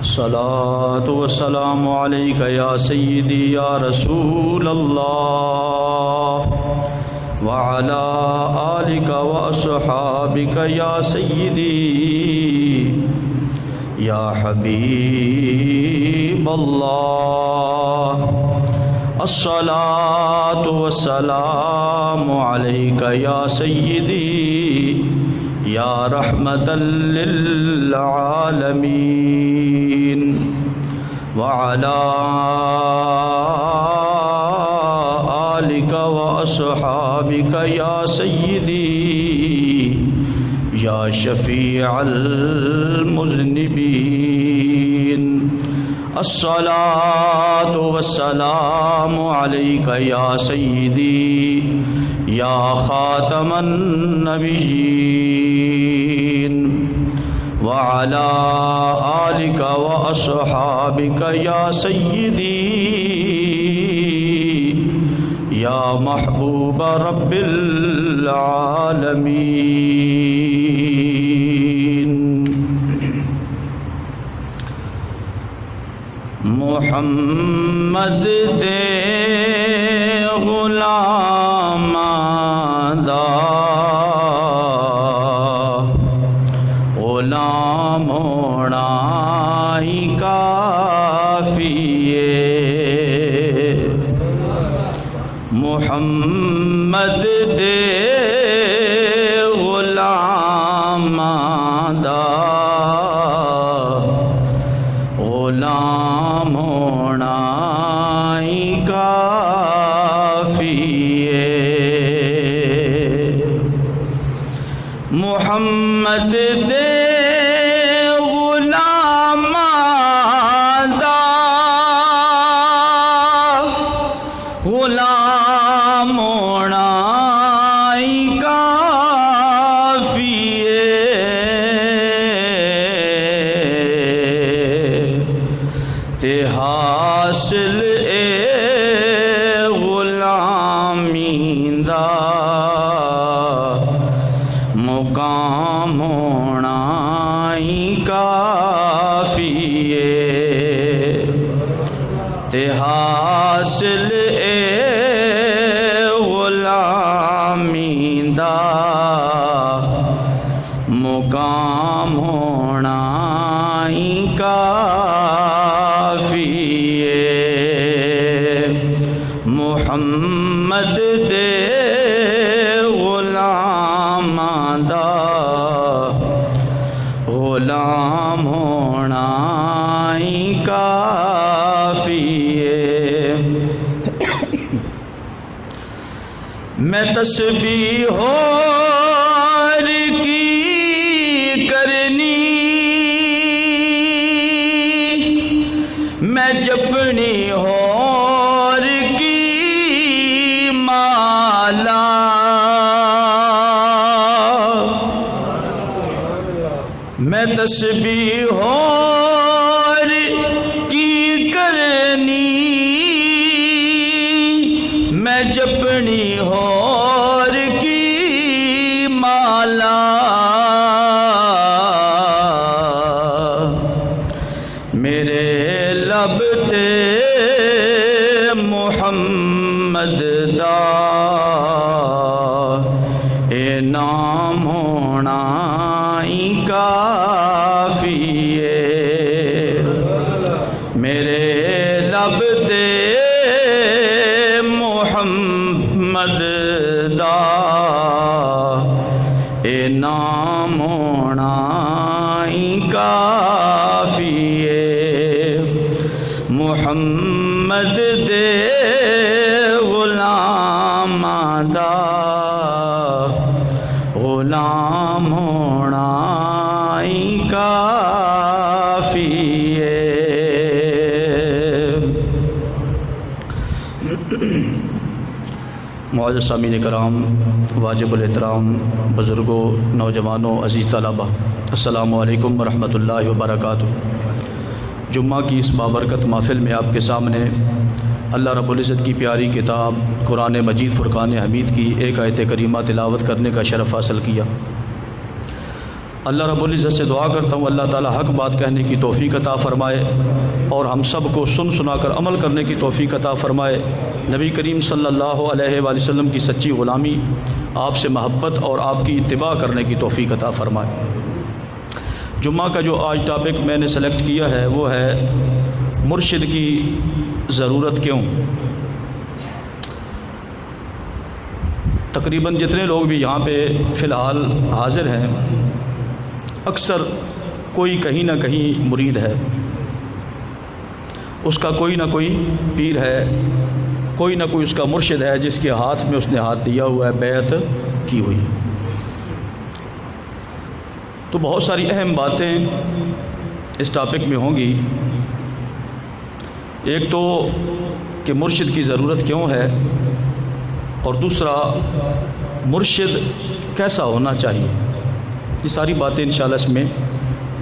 الصلاة والسلام عليك يا سيدي يا رسول الله وعلى آلك وأصحابك يا سيدي يا حبيب الله. الصلاة والسلام عليك يا سيدي يا رحمة للعالمين وعلى آلك وأصحابك يا سيدي يا شفيع المذنبين. الصلاة والسلام عليك يا سيدي يا خاتم النبيين وعلى آلك وأصحابك يا سيدي يا محبوب رب العالمين. محمد دے غلام دا غلام ہونا ہی کافی ہے. محمد دے غلام دا غلام ہونا ہی کافی ہے. محمد دے غلام دا غلام ہونا ہی کافی ہے. تے حاصل اے غلامی دا مقام ہونا ہی کافی ہے. تے حاصل اے غلامی دا مقام ہونا ہی کافی ہے. محمد دے غلام دا غلام ہونا ہی کافی ہے. میں تسبیح اور کی کرنی میں جپنی اور کی مالا میں تسبیح اور کی کرنی میں جپنی اور کی مالا میرے لب تے محمد دا اے نام ہونا ہی کافی ہے. میرے لب تے محمد دا اے نام ہونا ہی کافی ہے. محمد دے غلام دا غلام ہونا ہی کافی ہے. معزز سامعین کرام، واجب الاحترام بزرگوں، نوجوانوں، عزیز طلباء، السلام علیکم ورحمۃ اللہ وبرکاتہ. جمعہ کی اس بابرکت محفل میں آپ کے سامنے اللہ رب العزت کی پیاری کتاب قرآن مجید فرقان حمید کی ایک آیت کریمہ تلاوت کرنے کا شرف حاصل کیا. اللہ رب العزت سے دعا کرتا ہوں اللہ تعالی حق بات کہنے کی توفیق عطا فرمائے اور ہم سب کو سن سنا کر عمل کرنے کی توفیق عطا فرمائے، نبی کریم صلی اللہ علیہ وآلہ وسلم کی سچی غلامی، آپ سے محبت اور آپ کی اتباع کرنے کی توفیق عطا فرمائے۔ جمعہ کا جو آج ٹاپک میں نے سلیکٹ کیا ہے وہ ہے مرشد کی ضرورت کیوں۔ تقریباً جتنے لوگ بھی یہاں پہ فی الحال حاضر ہیں، اکثر کوئی کہیں نہ کہیں مرید ہے، اس کا کوئی نہ کوئی پیر ہے، کوئی نہ کوئی اس کا مرشد ہے جس کے ہاتھ میں اس نے ہاتھ دیا ہوا ہے، بیعت کی ہوئی ہے۔ تو بہت ساری اہم باتیں اس ٹاپک میں ہوں گی۔ ایک تو کہ مرشد کی ضرورت کیوں ہے، اور دوسرا مرشد کیسا ہونا چاہیے۔ یہ ساری باتیں انشاءاللہ اس میں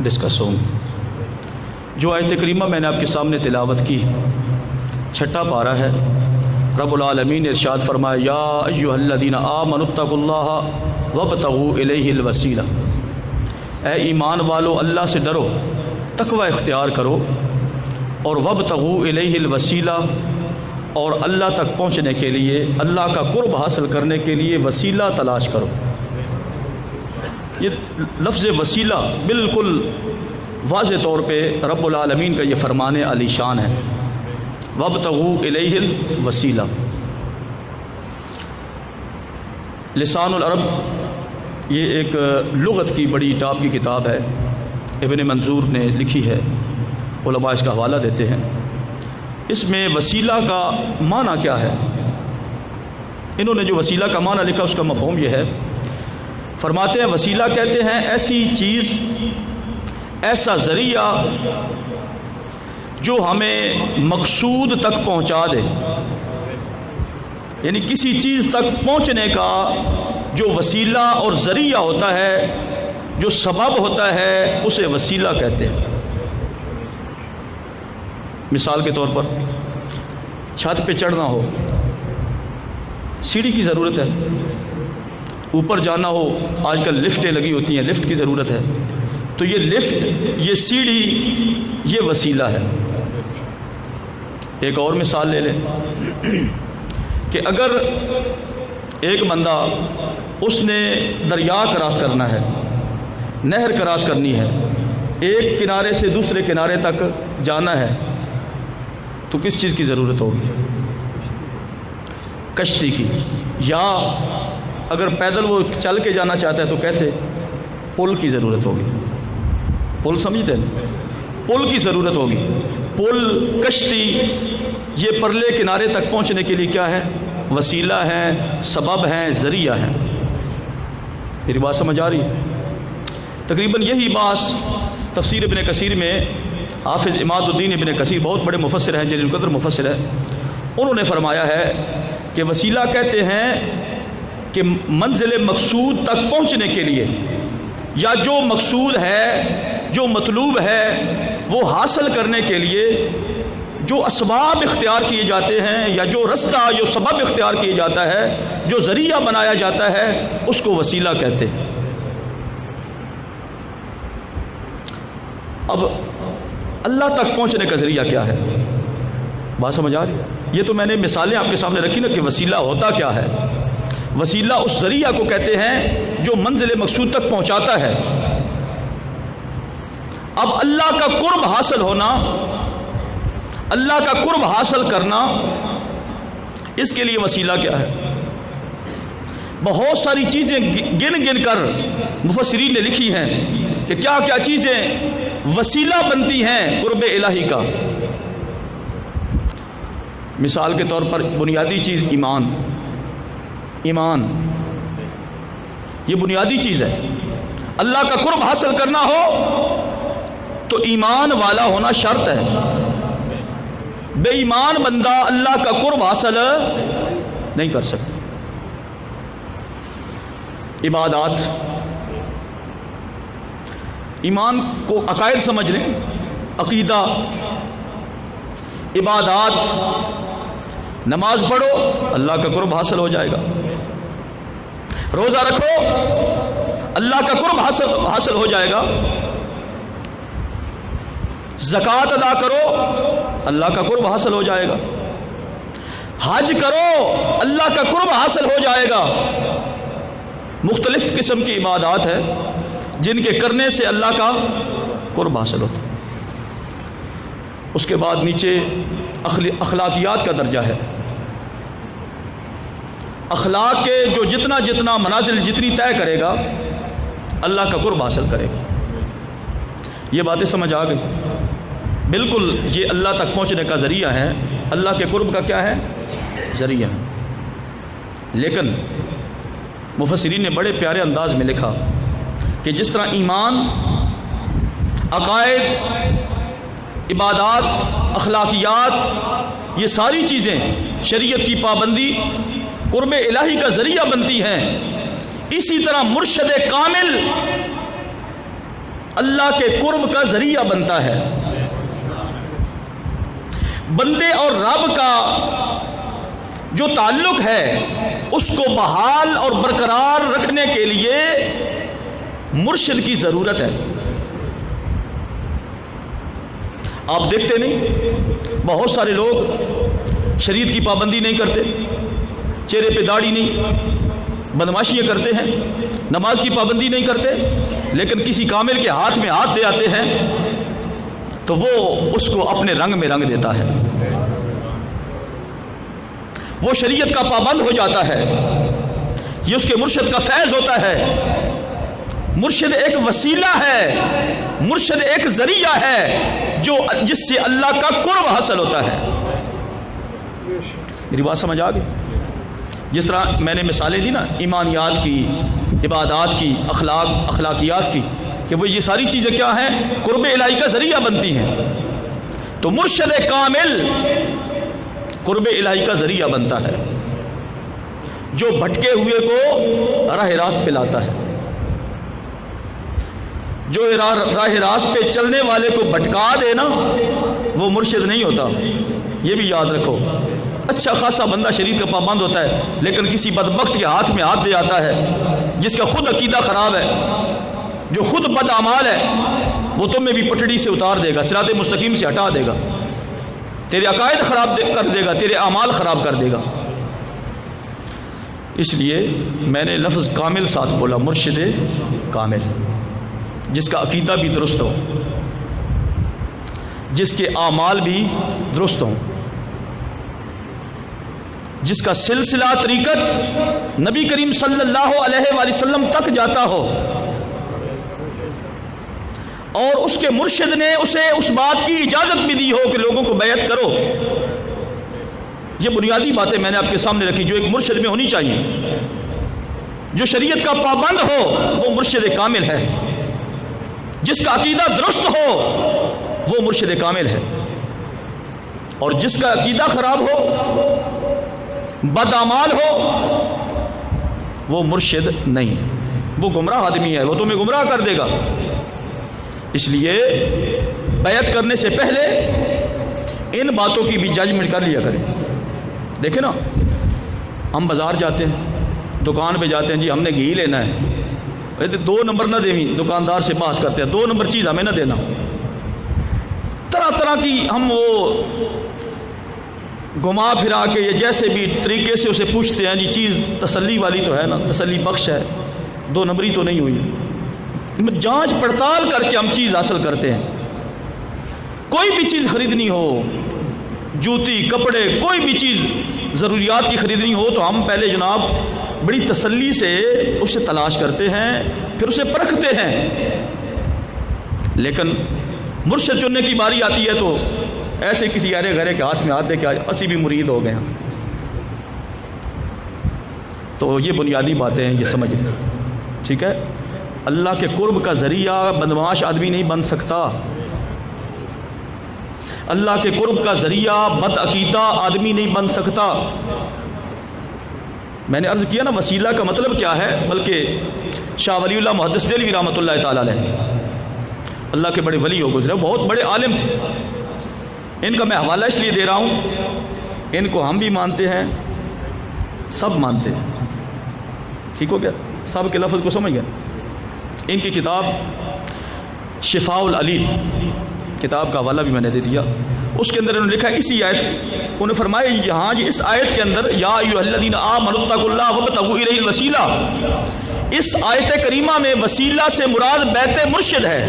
ڈسکس ہوں گی۔ جو آیت کریمہ میں نے آپ کے سامنے تلاوت کی، 6واں پارہ ہے، رب العالمین نے ارشاد فرمایا یا ایھا الذین آمنوا اتقوا اللہ وابتغوا الیہ الوسیلہ، اے ایمان والو اللہ سے ڈرو، تقوی اختیار کرو، اور وابتغوا الیہ الوسیلہ، اور اللہ تک پہنچنے کے لیے، اللہ کا قرب حاصل کرنے کے لیے وسیلہ تلاش کرو۔ یہ لفظ وسیلہ بالکل واضح طور پہ رب العالمین کا یہ فرمان علی شان ہے، وابتغوا الیہ الوسیلہ۔ لسان العرب یہ ایک لغت کی بڑی ٹاپ کی کتاب ہے، ابن منظور نے لکھی ہے، علماء اس کا حوالہ دیتے ہیں۔ اس میں وسیلہ کا معنی کیا ہے، انہوں نے جو وسیلہ کا معنی لکھا اس کا مفہوم یہ ہے، فرماتے ہیں وسیلہ کہتے ہیں ایسی چیز، ایسا ذریعہ جو ہمیں مقصود تک پہنچا دے، یعنی کسی چیز تک پہنچنے کا جو وسیلہ اور ذریعہ ہوتا ہے، جو سبب ہوتا ہے، اسے وسیلہ کہتے ہیں۔ مثال کے طور پر چھت پہ چڑھنا ہو، سیڑھی کی ضرورت ہے، اوپر جانا ہو، آج کل لفٹیں لگی ہوتی ہیں، لفٹ کی ضرورت ہے، تو یہ لفٹ، یہ سیڑھی، یہ وسیلہ ہے۔ ایک اور مثال لے لیں کہ اگر ایک بندہ، اس نے دریا کراس کرنا ہے، نہر کراس کرنی ہے، ایک کنارے سے دوسرے کنارے تک جانا ہے، تو کس چیز کی ضرورت ہوگی؟ کشتی کی، یا اگر پیدل وہ چل کے جانا چاہتا ہے تو کیسے؟ پل کی ضرورت ہوگی۔ پل سمجھتے ہیں؟ پل کی ضرورت ہوگی۔ پل، کشتی، یہ پرلے کنارے تک پہنچنے کے لیے کیا ہے؟ وسیلہ ہے، سبب ہیں، ذریعہ ہیں۔ میری بات سمجھ آ رہی ہے؟ تقریباً یہی بات تفسیر ابن کثیر میں حافظ عماد الدین ابن کثیر، بہت بڑے مفسر ہیں، جلیل القدر مفسر ہے، انہوں نے فرمایا ہے کہ وسیلہ کہتے ہیں کہ منزل مقصود تک پہنچنے کے لیے، یا جو مقصود ہے، جو مطلوب ہے، وہ حاصل کرنے کے لیے جو اسباب اختیار کیے جاتے ہیں، یا جو رستہ، جو سبب اختیار کیا جاتا ہے، جو ذریعہ بنایا جاتا ہے، اس کو وسیلہ کہتے ہیں۔ اب اللہ تک پہنچنے کا ذریعہ کیا ہے؟ بات سمجھ آ رہی ہے؟ یہ تو میں نے مثالیں آپ کے سامنے رکھی نا کہ وسیلہ ہوتا کیا ہے۔ وسیلہ اس ذریعہ کو کہتے ہیں جو منزل مقصود تک پہنچاتا ہے۔ اب اللہ کا قرب حاصل ہونا، اللہ کا قرب حاصل کرنا، اس کے لیے وسیلہ کیا ہے؟ بہت ساری چیزیں گن گن کر مفسرین نے لکھی ہیں کہ کیا کیا چیزیں وسیلہ بنتی ہیں قرب الہی کا۔ مثال کے طور پر بنیادی چیز ایمان، ایمان یہ بنیادی چیز ہے۔ اللہ کا قرب حاصل کرنا ہو تو ایمان والا ہونا شرط ہے۔ بے ایمان بندہ اللہ کا قرب حاصل نہیں کر سکتا۔ عبادات، ایمان کو عقائد سمجھ لیں، عقیدہ، عبادات، نماز پڑھو اللہ کا قرب حاصل ہو جائے گا، روزہ رکھو اللہ کا قرب حاصل ہو جائے گا، زکوٰۃ ادا کرو اللہ کا قرب حاصل ہو جائے گا، حج کرو اللہ کا قرب حاصل ہو جائے گا۔ مختلف قسم کی عبادات ہیں جن کے کرنے سے اللہ کا قرب حاصل ہوتا ہے۔ اس کے بعد نیچے اخلاقیات کا درجہ ہے۔ اخلاق کے جو جتنا منازل جتنی طے کرے گا اللہ کا قرب حاصل کرے گا۔ یہ باتیں سمجھ آ گئی؟ بالکل یہ اللہ تک پہنچنے کا ذریعہ ہے، اللہ کے قرب کا کیا ہے؟ ذریعہ ہے۔ لیکن مفسرین نے بڑے پیارے انداز میں لکھا کہ جس طرح ایمان، عقائد، عبادات، اخلاقیات، یہ ساری چیزیں شریعت کی پابندی قرب الہی کا ذریعہ بنتی ہیں، اسی طرح مرشد کامل اللہ کے قرب کا ذریعہ بنتا ہے۔ بندے اور رب کا جو تعلق ہے اس کو بحال اور برقرار رکھنے کے لیے مرشد کی ضرورت ہے۔ آپ دیکھتے نہیں بہت سارے لوگ شریعت کی پابندی نہیں کرتے، چہرے پہ داڑھی نہیں، بدماشیاں کرتے ہیں، نماز کی پابندی نہیں کرتے، لیکن کسی کامل کے ہاتھ میں ہاتھ دے آتے ہیں تو وہ اس کو اپنے رنگ میں رنگ دیتا ہے، وہ شریعت کا پابند ہو جاتا ہے۔ یہ اس کے مرشد کا فیض ہوتا ہے۔ مرشد ایک وسیلہ ہے، مرشد ایک ذریعہ ہے جس سے اللہ کا قرب حاصل ہوتا ہے۔ میری بات سمجھ آ گئی؟ جس طرح میں نے مثالیں دی نا ایمانیات کی، عبادات کی، اخلاقیات کی، کہ وہ یہ ساری چیزیں کیا ہیں؟ قرب الہی کا ذریعہ بنتی ہیں۔ تو مرشد کامل قرب الہی کا ذریعہ بنتا ہے، جو بھٹکے ہوئے کو راہ راست پہ لاتا ہے، جو راہ راست پہ چلنے والے کو بھٹکا دے نا وہ مرشد نہیں ہوتا۔ یہ بھی یاد رکھو، اچھا خاصا بندہ شریعت کا پابند ہوتا ہے لیکن کسی بدبخت کے ہاتھ میں ہاتھ دے آتا ہے جس کا خود عقیدہ خراب ہے، جو خود بد اعمال ہے، وہ تمہیں بھی پٹڑی سے اتار دے گا، صراط مستقیم سے ہٹا دے گا، تیرے عقائد خراب کر دے گا، تیرے اعمال خراب کر دے گا۔ اس لیے میں نے لفظ کامل ساتھ بولا، مرشد کامل، جس کا عقیدہ بھی درست ہو، جس کے اعمال بھی درست ہوں، جس کا سلسلہ طریقت نبی کریم صلی اللہ علیہ وآلہ وسلم تک جاتا ہو، اور اس کے مرشد نے اسے اس بات کی اجازت بھی دی ہو کہ لوگوں کو بیعت کرو۔ یہ بنیادی باتیں میں نے آپ کے سامنے رکھی جو ایک مرشد میں ہونی چاہیے۔ جو شریعت کا پابند ہو وہ مرشد کامل ہے، جس کا عقیدہ درست ہو وہ مرشد کامل ہے، اور جس کا عقیدہ خراب ہو، بدعمال ہو، وہ مرشد نہیں، وہ گمراہ آدمی ہے، وہ تمہیں گمراہ کر دے گا۔ اس لیے بیعت کرنے سے پہلے ان باتوں کی بھی ججمنٹ کر لیا کریں۔ دیکھیں نا، ہم بازار جاتے ہیں، دکان پہ جاتے ہیں، جی ہم نے گھی لینا ہے، 2 نمبر نہ دیں، دکاندار سے بحث کرتے ہیں 2 نمبر چیز ہمیں نہ دینا، طرح طرح کی ہم وہ گھما پھرا کے جیسے بھی طریقے سے اسے پوچھتے ہیں، جی چیز تسلی والی تو ہے نا، تسلی بخش ہے، 2 نمبری تو نہیں ہوئی۔ جانچ پڑتال کر کے ہم چیز حاصل کرتے ہیں۔ کوئی بھی چیز خریدنی ہو، جوتی، کپڑے، کوئی بھی چیز ضروریات کی خریدنی ہو تو ہم پہلے جناب بڑی تسلی سے اسے تلاش کرتے ہیں، پھر اسے پرکھتے ہیں۔ لیکن مرشد چننے کی باری آتی ہے تو ایسے کسی ارے گھرے کے ہاتھ میں ہاتھ دے کے اسی بھی مرید ہو گئے ہیں۔ تو یہ بنیادی باتیں ہیں، یہ سمجھ لیں، ٹھیک ہے؟ اللہ کے قرب کا ذریعہ بدمعاش آدمی نہیں بن سکتا، اللہ کے قرب کا ذریعہ بد عقیدہ آدمی نہیں بن سکتا۔ میں نے عرض کیا نا وسیلہ کا مطلب کیا ہے، بلکہ شاہ ولی اللہ محدث دہلوی رحمۃ اللہ تعالی علیہ، اللہ کے بڑے ولی ہو گزرے، بہت بڑے عالم تھے۔ ان کا میں حوالہ اس لیے دے رہا ہوں، ان کو ہم بھی مانتے ہیں، سب مانتے ہیں، ٹھیک ٹھیک ہو گیا؟ سب کے لفظ کو سمجھ گئے؟ ان کی کتاب شفاء العلیل کتاب کا حوالہ بھی میں نے دے دیا، اس کے اندر انہوں نے لکھا ہے اسی آیت، انہوں نے فرمایا یہاں جی اس آیت کے اندر یا ایھا الذین آمنوا اتقوا اللہ وابتغوا الیہ الوسیلہ، اس آیت کریمہ میں وسیلہ سے مراد بیت مرشد ہے۔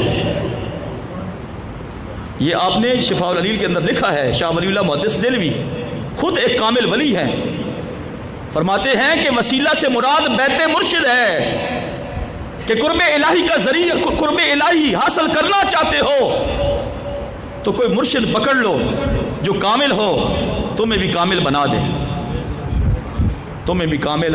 یہ آپ نے شفاء العلیل کے اندر لکھا ہے۔ شاہ ولی اللہ محدث دہلوی خود ایک کامل ولی ہیں، فرماتے ہیں کہ وسیلہ سے مراد بیت مرشد ہے، کہ قرب الہی کا ذریعہ، قرب الہی حاصل کرنا چاہتے ہو تو کوئی مرشد پکڑ لو جو کامل ہو، تمہیں بھی کامل بنا دے، تمہیں بھی کامل